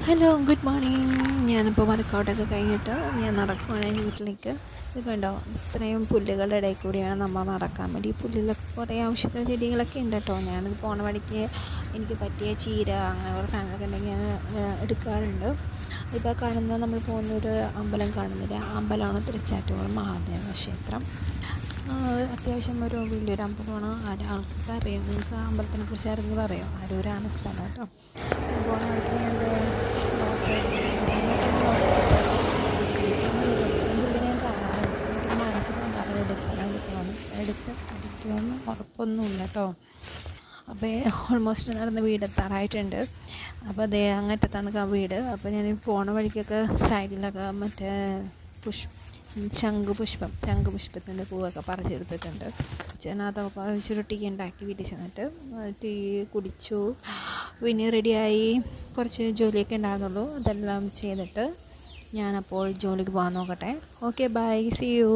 Hello good morning. ഞാനിപ്പോൾ വർക്കൗട്ടൊക്കെ കഴിഞ്ഞിട്ട് ഞാൻ നടക്കുവാണ് എൻ്റെ വീട്ടിലേക്ക്. ഇത് കണ്ടോ, ഇത്രയും പുല്ലുകളുടെ ഇടയിൽ കൂടിയാണ് നമ്മൾ നടക്കാൻ വേണ്ടി. ഈ പുല്ലിലൊക്കെ കുറേ ഔഷധ ചെടികളൊക്കെ ഉണ്ട് കേട്ടോ. ഞാനിത് പോണ വഴിക്ക് എനിക്ക് പറ്റിയ ചീര അങ്ങനെ കുറേ സാധനങ്ങളൊക്കെ ഉണ്ടെങ്കിൽ ഞാൻ എടുക്കാറുണ്ട്. ഇപ്പോൾ കാണുന്ന നമ്മൾ പോകുന്നൊരു അമ്പലം കാണുന്നില്ല, അമ്പലമാണ് തൃച്ചാറ്റുകുളം മഹാദേവ ക്ഷേത്രം. അത്യാവശ്യം ഒരു വലിയൊരു അമ്പലമാണ്. ആൾക്കൊക്കെ അറിയാം. നിങ്ങൾക്ക് ആ അമ്പലത്തിനെ കുറിച്ച് ആരെങ്കിലും അറിയാം? അരൂരാണ് സ്ഥലം കേട്ടോ. പോണ വഴിക്ക് ഞാനിത് ഞാൻ കാണാറുണ്ട്. എനിക്ക് മനസ്സിലുണ്ടാകും എടുത്ത് പഠിക്കുമെന്ന് ഉറപ്പൊന്നുമില്ല കേട്ടോ. അപ്പോൾ ഓൾമോസ്റ്റ് നടന്ന് വീടെത്താറായിട്ടുണ്ട്. അപ്പോൾ അതേ അങ്ങറ്റത്താണ് വീട്. അപ്പോൾ ഞാൻ പോണ വഴിക്കൊക്കെ സൈഡിലൊക്കെ മറ്റേ ശംഖുപുഷ്പത്തിൻ്റെ പൂവൊക്കെ പറിച്ചെടുത്തിട്ടുണ്ട്. അതൊക്കെ വെച്ചൊരു ടീ ഉണ്ടാക്കി വീട്ടിൽ ചെന്നിട്ട് ടീ കുടിച്ചു. പിന്നെ റെഡിയായി. കുറച്ച് ജോലിയൊക്കെ ഉണ്ടാകുന്നുള്ളൂ. അതെല്ലാം ചെയ്തിട്ട് ഞാനപ്പോൾ ജോലിക്ക് പോകാൻ നോക്കട്ടെ. Okay, bye, see U.